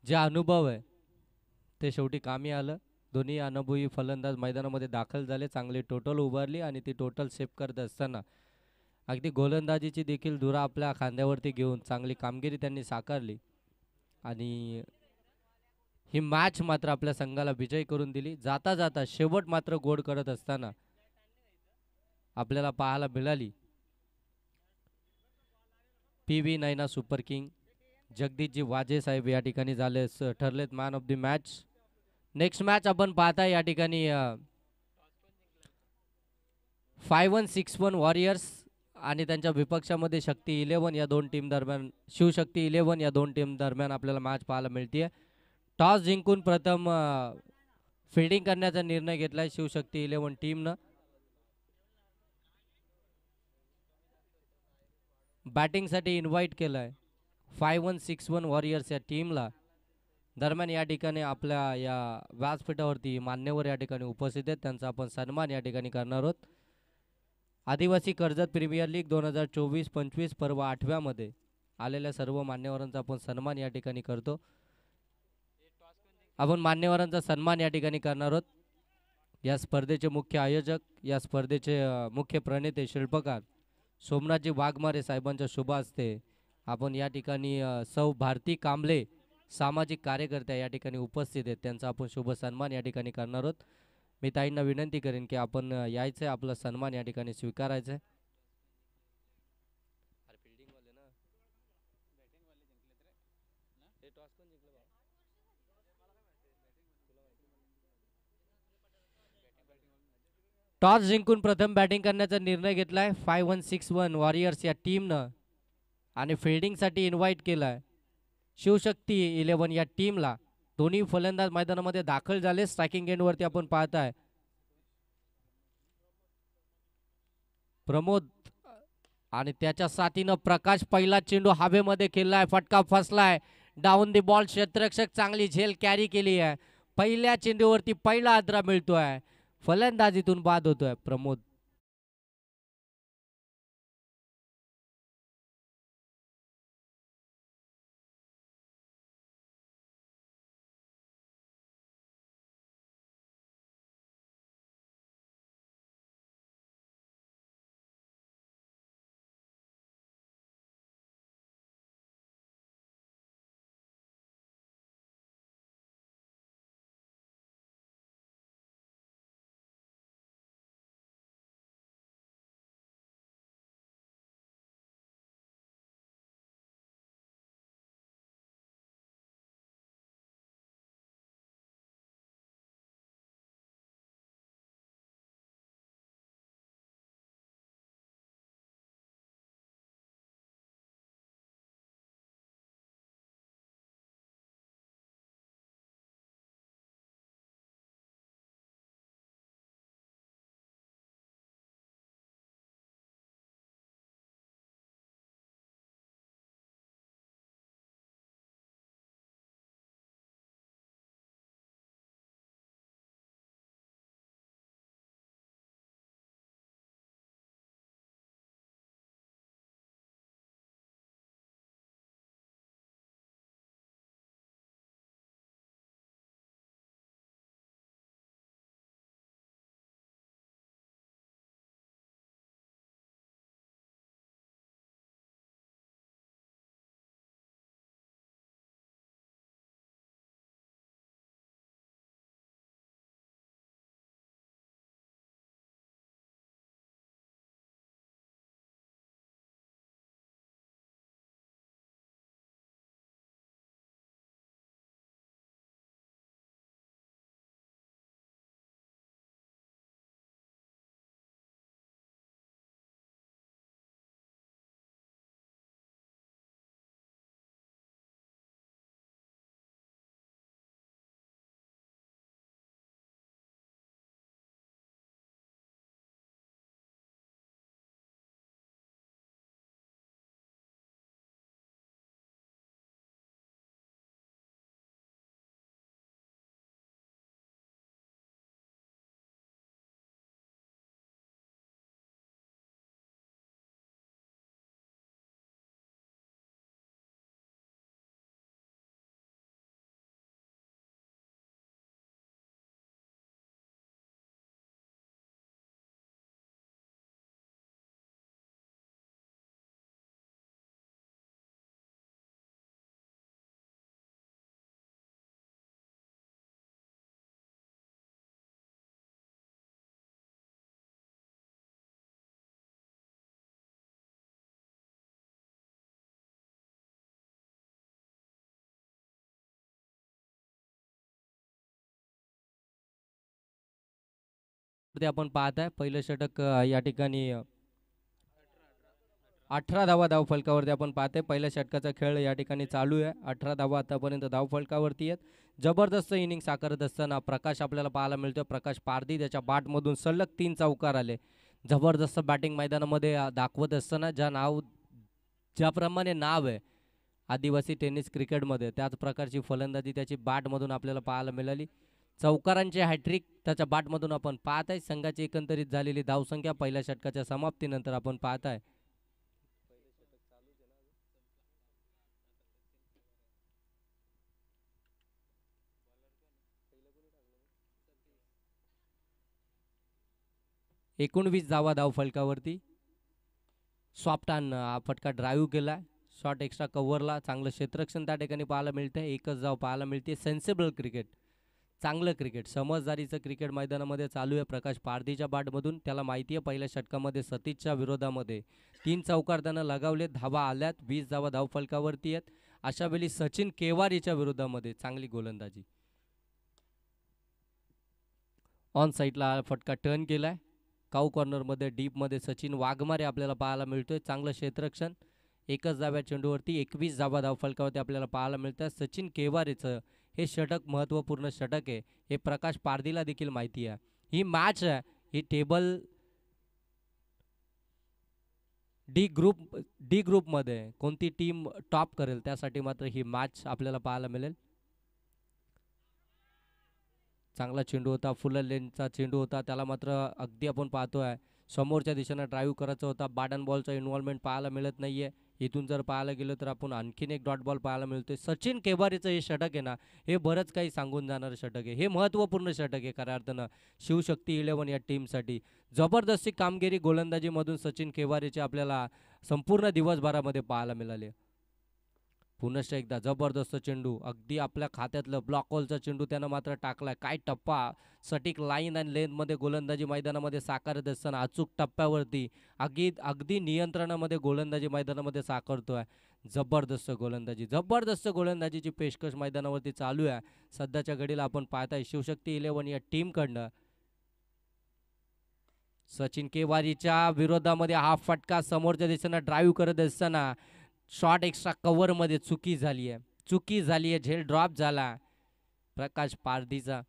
जे अनुभव आहे ते शेवटी कामी आलं. दोन्ही अनुभवी फलंदाज मैदानामध्ये दाखल झाले, चांगली टोटल उभारली आणि ती टोटल सेव्ह करत असताना अगदी गोलंदाजीची देखील धुरा आपल्या खांद्यावरती घेऊन चांगली कामगिरी त्यांनी साकारली आणि ही मॅच मात्र आपल्या संघाला विजय करून दिली. जाता जाता शेवट मात्र गोड करत असताना आपल्याला पाहायला मिळाली P V Naina super king Jagdishji Waje साहेब या ठिकाणी झाले ठरलेत man of the match. Next match आपण पाहताय या ठिकाणी 5161 वॉरियर्स आणि त्यांच्या विपक्षामध्ये शक्ती 11 या दोन टीम दरम्यान शिवशक्ती 11 या दोन टीम दरम्यान आपल्याला मॅच पाहायला मिळते. टॉस जिंकून प्रथम फिल्डिंग करण्याचा निर्णय घेतलाय शिवशक्ती 11 टीमनं. बॅटिंगसाठी इन्व्हाइट केलंय 5161 वॉरियर्स या टीमला. दरम्यान या ठिकाणी आपल्या या व्यासपीठावरती मान्यवर या ठिकाणी उपस्थित आहेत, त्यांचा आपण सन्मान या ठिकाणी करणार आहोत. आदिवासी कर्जत प्रीमियर लीग 2024-25 पर्व 8व्यामध्ये आलेल्या सर्व मान्यवरांचा आपण सन्मान या ठिकाणी करतो. आपण मान्यवरांचा सन्मान या ठिकाणी करणार आहोत. या स्पर्धेचे मुख्य आयोजक, या स्पर्धेचे मुख्य प्रणेते शिल्पकार सोमनाथजी वाघमारे साहेबांच्या शुभ हस्ते आपण या ठिकाणी सौ भारती कांबळे सामाजिक कार्यकर्त्या या ठिकाणी उपस्थित आहेत, त्यांचा आपण शुभ सन्मान या ठिकाणी करणार आहोत. मी ताईंना विनंती करेन की आपण यायचं आहे, आपला सन्मान या ठिकाणी स्वीकारायचं आहे. टॉस जिंकून प्रथम बॅटिंग करण्याचा निर्णय घेतलाय 5161 वॉरियर्स या टीमनं आणि फिल्डिंगसाठी इन्व्हाइट केलाय शिवशक्ती 11 या टीमला. दोन्ही फलंदाज मैदानामध्ये दाखल झाले. स्ट्रायकिंग एंडवरती आपण पाहताय प्रमोद आणि त्याच्या साथीनं प्रकाश. पहिला चेंडू हवेमध्ये खेळलाय, फटका फसलाय. डाऊन दी बॉल, क्षेत्ररक्षक चांगली झेल कॅरी केली आहे. पहिल्या चेंडूवरती पहिला आद्रा मिळतोय, फलंदाजीतून बाद होतोय प्रमोद. ते आपण पाहत आहे पहिलं षटक या ठिकाणी 18 धावा धाव फलकावरती आपण पाहते पहिल्या षटकाचा खेळ या ठिकाणी चालू आहे 18 धावा आतापर्यंत धाव फलकावरती आहेत जबरदस्त इनिंग साकारत असताना प्रकाश आपल्याला पाहायला मिळतोय प्रकाश पारधी त्याच्या बॅटमधून सलग 3 चौकार आले जबरदस्त बॅटिंग मैदानामध्ये दाखवत असताना ज्याप्रमाणे नाव आहे आदिवासी टेनिस क्रिकेटमध्ये त्याच प्रकारची फलंदाजी त्याची बॅटमधून आपल्याला पाहायला मिळाली चौकारांचे हॅट्रिक त्याच्या बॅटमधून आपण पाहत आहे संघाची एकंदरीत झालेली धावसंख्या पहिल्या षटकाच्या समाप्तीनंतर आपण पाहत आहे एकोणवीस धावा धाव फलकावरती सॉफ्ट फटका ड्राईव्ह केला शॉट एक्स्ट्रा कव्हरला चांगलं क्षेत्ररक्षण त्या ठिकाणी पाहायला मिळतंय एकच धाव पाहायला मिळते सेन्सिबल क्रिकेट चांगलं क्रिकेट समजदारीचं क्रिकेट मैदानामध्ये चालू आहे प्रकाश पारधीच्या बॅटमधून त्याला माहिती आहे पहिल्या षटकामध्ये सतीशच्या विरोधामध्ये 3 चौकार त्यानं लगावले धावा आल्यात 20 धावा धाव फलकावरती आहेत अशा वेळी सचिन केवारीच्या विरोधामध्ये चांगली गोलंदाजी ऑन साईडला फटका टर्न केलाय काऊ कॉर्नरमध्ये डीपमध्ये सचिन वाघमारे आपल्याला पाहायला मिळतोय चांगलं क्षेत्ररक्षण एकच धाव्या चेंडूवरती 21 धावा धाव फलकावरती आपल्याला पाहायला मिळतं सचिन केवारेचं हे षटक महत्त्वपूर्ण षटक आहे हे प्रकाश पारधीला देखील माहिती आहे ही मॅच आहे ही टेबल डी ग्रुपमध्ये कोणती टीम टॉप करेल त्यासाठी मात्र ही मॅच आपल्याला पाहायला मिळेल चांगला चेंडू होता फुल लेनचा चेंडू होता त्याला मात्र अगदी आपण पाहतोय समोरच्या दिशेनं ड्राईव्ह करायचा होता बॅट अँड बॉलचा इन्व्हॉल्वमेंट पाहायला मिळत नाहीये इथून जर पाहायला गेलं तर आपण आणखीन एक डॉट बॉल पाहायला मिळतोय सचिन केवारीचं हे षटक आहे ना हे बरंच काही सांगून जाणारं षटक आहे हे महत्त्वपूर्ण षटक आहे खऱ्या अर्थानं शिवशक्ती 11 या टीमसाठी जबरदस्ती कामगिरी गोलंदाजीमधून सचिन केवारीचे आपल्याला संपूर्ण दिवसभरामध्ये पाहायला मिळाले पुनश्च एकदा जबरदस्त चेंडू अगदी आपल्या खात्यातलं ब्लॉक होलचा चेंडू त्यानं मात्र टाकलाय काय टप्पा सटीक लाईन आणि लेनमध्ये गोलंदाजी मैदानामध्ये साकारत असताना अचूक टप्प्यावरती अगदी नियंत्रणामध्ये गोलंदाजी मैदानामध्ये साकारतोय जबरदस्त गोलंदाजीची पेशकश मैदानावरती चालू आहे सध्याच्या घडीला आपण पाहताय शिवशक्ती 11 या टीमकडनं सचिन केवारीच्या विरोधामध्ये हा फटका समोरच्या दिशेनं ड्राईव्ह करत असताना शॉट एक्स्ट्रा कव्हरमध्ये चुकी झाली आहे झेल ड्रॉप झाला प्रकाश पारधीचा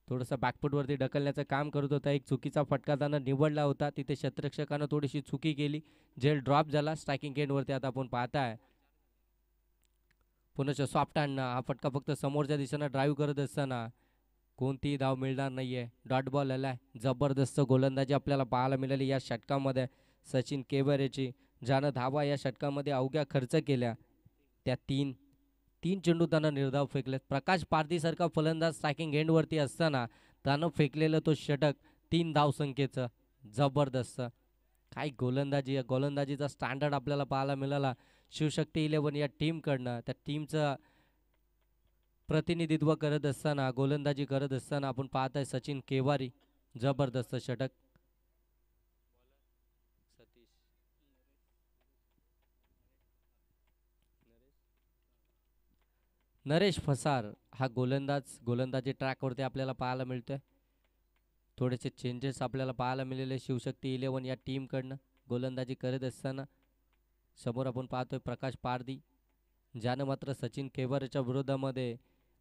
थोडंसं बॅकफुटवरती ढकलण्याचं काम करत होता एक चुकीचा फटका त्यानं निवडला होता तिथे क्षेत्ररक्षकानं थोडीशी चुकी केली झेल ड्रॉप झाला स्ट्रायकिंग एंडवरती आता आपण पाहताय पुन्हा सॉफ्ट हा फटका फक्त समोरच्या दिशेनं ड्राईव्ह करत असताना कोणतीही धाव मिळणार नाहीये डॉट बॉल आलाय जबरदस्त गोलंदाजी आपल्याला पाहायला मिळाली या षटकामध्ये सचिन केवरेची ज्यानं धावा या षटकामध्ये अवघ्या खर्च केल्या त्या तीन चेंडू त्यानं निर्धाव फेकलेत प्रकाश पारधीसारखा फलंदाज स्ट्रायकिंग एंडवरती असताना त्यानं फेकलेलं तो षटक 3 धावसंख्येचं जबरदस्त काय गोलंदाजीचा स्टँडर्ड आपल्याला पाहायला मिळाला शिवशक्ती 11 या टीमकडनं त्या टीमचं प्रतिनिधित्व करत असताना गोलंदाजी करत असताना आपण पाहताय सचिन केवारी जबरदस्त षटक नरेश फसार हा गोलंदाजी ट्रॅकवरती आपल्याला पाहायला मिळतोय थोडेसे चेंजेस आपल्याला पाहायला मिळाले शिवशक्ती 11 या टीमकडनं गोलंदाजी करत असताना समोर आपण पाहतोय प्रकाश पारधी ज्यानं मात्र सचिन केवारच्या विरोधामध्ये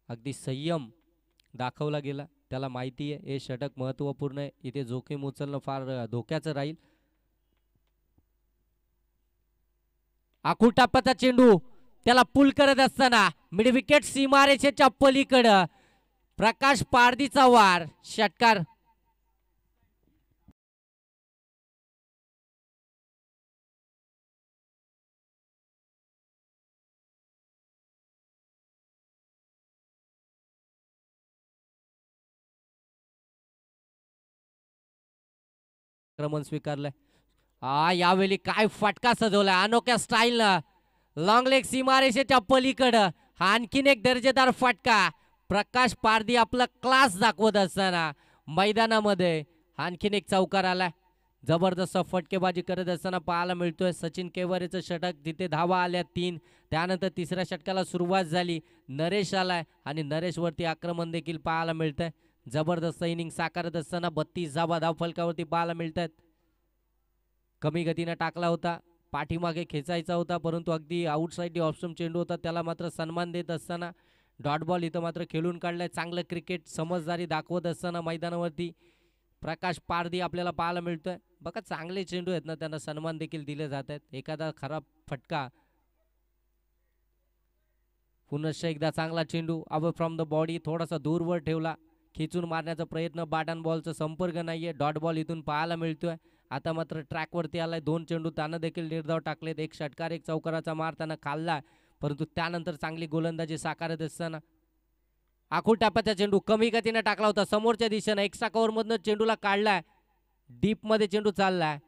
अगदी संयम दाखवला गेला त्याला माहिती आहे हे षटक महत्त्वपूर्ण आहे इथे जोखीम उचलणं फार धोक्याचं राहील आखुटापाचा चेंडू त्याला पुल करत असताना मिड विकेट सीमारेषेच्या पलीकडं प्रकाश पारधीचा वार षटकार क्रमण स्वीकारलाय यावेळी काय फटका सजवलाय अनोख्या स्टाईलनं लॉंग लेग सीमारेषेच्या पलीकडं हा आणखीन एक दर्जेदार फटका प्रकाश पारधी आपला क्लास दाखवत असताना मैदानामध्ये आणखीन एक चौकार आलाय जबरदस्त फटकेबाजी करत असताना पाहायला मिळतोय सचिन केवरेचं षटक तिथे धावा आल्या 3 त्यानंतर तिसऱ्या षटकाला सुरुवात झाली नरेश आलाय आणि नरेशवरती आक्रमण देखील पाहायला मिळतंय जबरदस्त इनिंग साकारत असताना 32 धावा धावफलकावरती पाहायला मिळतात. कमी गतीने टाकला होता, पाठीमागे खेचायचा होता, परंतु अगदी आउटसाइड ऑप्शन चेंडू होता, त्याला मात्र सन्मान देत असताना डॉट बॉल इथं मात्र खेळून काढलाय. चांगलं क्रिकेट समजदारी दाखवत असताना मैदानावरती प्रकाश पारधी आपल्याला पाहायला मिळतोय. बघा चांगले चेंडू आहेत ना, त्यांना सन्मान देखील दिले जात आहेत. एखादा खराब फटका, पुनश्च एकदा चांगला चेंडू अवे फ्रॉम द बॉडी थोडासा दूरवर ठेवला, खिचून मारण्याचा प्रयत्न, बॅट बॉलचा संपर्क नाहीये. डॉट बॉल इथून पाहायला मिळतोय. आता मात्र ट्रॅकवरती आलाय. 2 चेंडू त्यानं देखील निर्धाव टाकलेत. एक षटकार एक चौकाराचा मार त्यानं खाल्ला, परंतु त्यानंतर चांगली गोलंदाजी साकारत असताना आखूड टप्प्याचा चेंडू कमी गतीने टाकला होता समोरच्या दिशेने. एक्स्ट्रा कव्हर मधनं चेंडूला काढलाय, डीप मध्ये चेंडू चाललाय,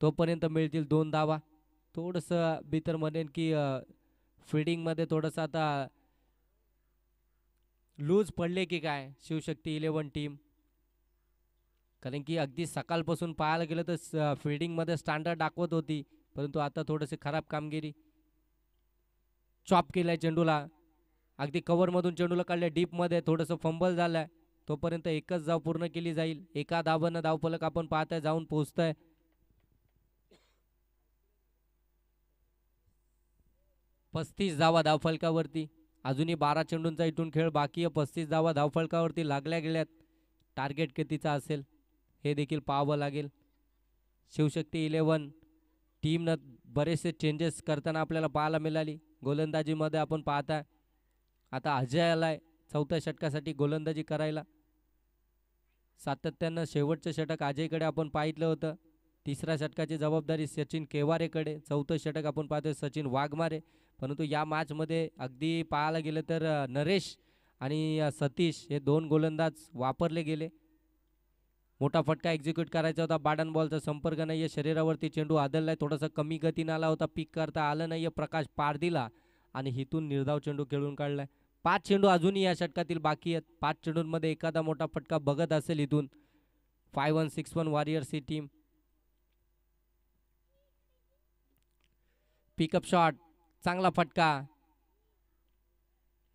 तोपर्यंत मिळतील 2 धावा. थोडस मी तर म्हणेन की फिल्डिंग मध्ये थोडस आता लूज पडले की काय शिवशक्ती 11 टीम, कारण की अगदी सकाळपासून पाहायला गेलं तर फिल्डिंग मध्ये स्टँडर्ड दाखवत होती, परंतु आता थोडीशी खराब कामगिरी. चॉप केलाय चेंडूला, अगदी कव्हर मधून चेंडूला काढले, डीप मध्ये थोडंसं फंबल झालंय, तोपर्यंत एकच धाव पूर्ण केली जाईल. एका धावानं धावफलक आपण पाहताय जाऊन पोहोचतंय. पस्तीस धावा धावफलकावरती, अजूनही 12 चेंडूंचा इथून खेळ बाकी आहे. 35 धावा धावफलकावरती लागल्या गेल्यात. टार्गेट कितीचा असेल हे देखील पाहावं लागेल. शिवशक्ती 11 टीमनं बरेचसे चेंजेस करताना आपल्याला पाहायला मिळाली. गोलंदाजीमध्ये आपण पाहताय आता अजय आलाय चौथ्या षटकासाठी गोलंदाजी करायला. सातत्यानं शेवटचं षटक अजयकडे आपण पाहिलं होतं. तिसऱ्या षटकाची जबाबदारी सचिन केवारेकडे. चौथं षटक आपण पाहतोय सचिन वाघमारे. परंतु या मॅचमध्ये अगदी पाहायला गेलं तर नरेश आणि सतीश हे 2 गोलंदाज वापरले गेले. मोठा फटका एक्झिक्यूट करायचा होता, बॅट बॉलचा संपर्क नाहीये, शरीरावरती चेंडू आदळलाय, थोडासा कमी गतीने आला होता, पिक करता आलं नाहीये प्रकाश पारधीला, आणि हिथून निर्धाव चेंडू खेळून काढलाय. 5 चेंडू अजूनही या षटकातील बाकी आहेत. 5 चेंडूंमध्ये एखादा मोठा फटका बघत असेल इथून 5161 वॉरियर्स ही टीम. पिकअप शॉट, चांगला फटका,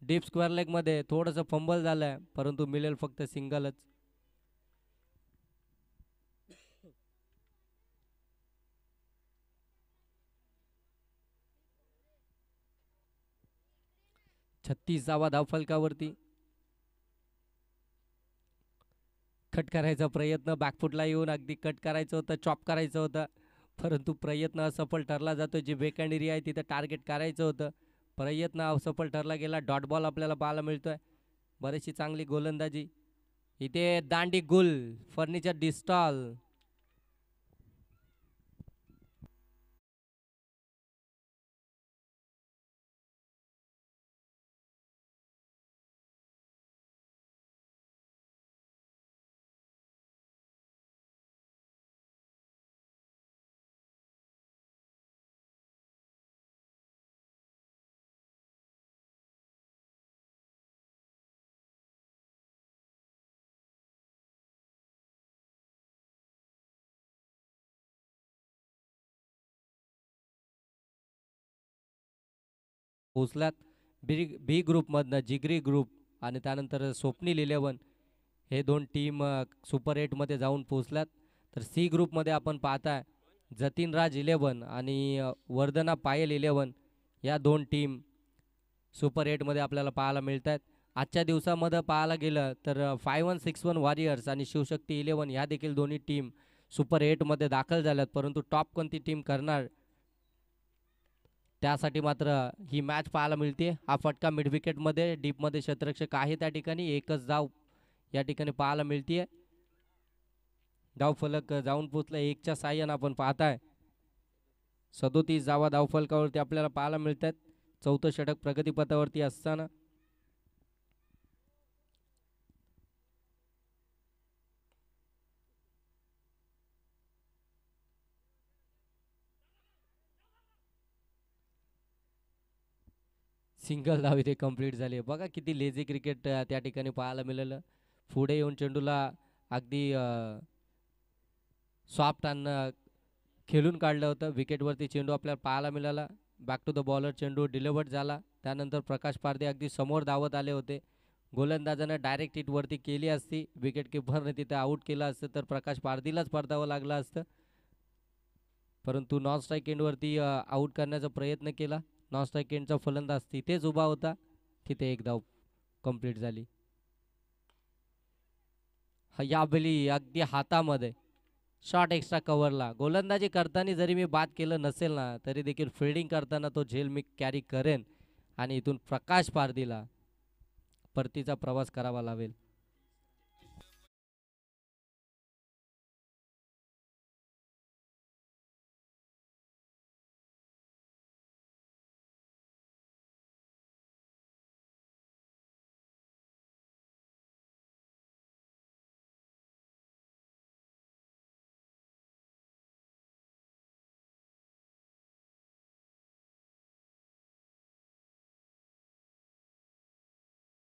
डीप स्क्वेअर लेग मध्ये थोडंसं फंबल झालंय, परंतु मिळेल फक्त सिंगलच. छत्तीस धावा धावफलकावरती. कट करायचा प्रयत्न, बॅकफुटला येऊन अगदी कट करायचं होतं, चॉप करायचं होतं, परंतु प्रयत्न असफल ठरला जातो. जी बेकँड एरिया आहे तिथे टार्गेट करायचं होतं, प्रयत्न असफल ठरला गेला. डॉट बॉल आपल्याला पाहायला मिळतोय. बरीचशी चांगली गोलंदाजी इथे. दांडी गुल, फर्निचर डिस्टॉल. पोचल्यात बी ग्रुपमधनं जिगरी ग्रुप आणि त्यानंतर स्वप्नील 11 हे 2 टीम सुपर 8मध्ये जाऊन पोचल्यात. तर सी ग्रुपमध्ये आपण पाहताय जतीनराज 11 आणि वर्धना पायल 11 या 2 टीम सुपर 8मध्ये आपल्याला पाहायला मिळत आहेत. आजच्या दिवसामध्ये पाहायला गेलं तर 5161 वॉरियर्स आणि शिवशक्ती 11 ह्या देखील दोन्ही टीम सुपर 8मध्ये दाखल झाल्यात, परंतु टॉप कोणती टीम करणार त्यासाठी मात्र ही मॅच पाहायला मिळते. हा फटका मिड विकेटमध्ये डीपमध्ये क्षेत्ररक्षक आहे त्या ठिकाणी, एकच धाव या ठिकाणी पाहायला मिळते. धावफलक जाऊन पोचला 1च्या साह्यानं आपण पाहताय. 37 धावा धावफलकावरती आपल्याला पाहायला मिळतात. चौथं षटक प्रगतीपथावरती असताना सिंगल धाव इथे कंप्लीट झाली. बघा किती लेझी क्रिकेट त्या ठिकाणी पाहायला मिळालं. पुढे येऊन चेंडूला अगदी सॉफ्ट आणणं खेळून काढलं होतं. विकेटवरती चेंडू आपल्याला पाहायला मिळाला. बॅक टू द बॉलर चेंडू डिलिव्हर्ड झाला. त्यानंतर प्रकाश पारदे अगदी समोर धावत आले होते, गोलंदाजानं डायरेक्ट हिटवरती केली असती, विकेट किपरने तिथे आऊट केलं असतं तर प्रकाश पारधीलाच परतावं लागलं असतं, परंतु नॉन स्ट्राईक एंडवरती आऊट करण्याचा प्रयत्न केला. नॉन स्ट्राईक एंडचा फलंदाज तिथेच उभा होता. तिथे एक धाव कंप्लीट झाली. यावेळी अगदी हातामध्ये शॉट एक्स्ट्रा कव्हरला. गोलंदाजी करताना जरी मी बाद केलं नसेल ना, तरी देखील फिल्डिंग करताना तो झेल मी कॅरी करेन आणि इथून प्रकाश पारधीला परतीचा प्रवास करावा लागेल.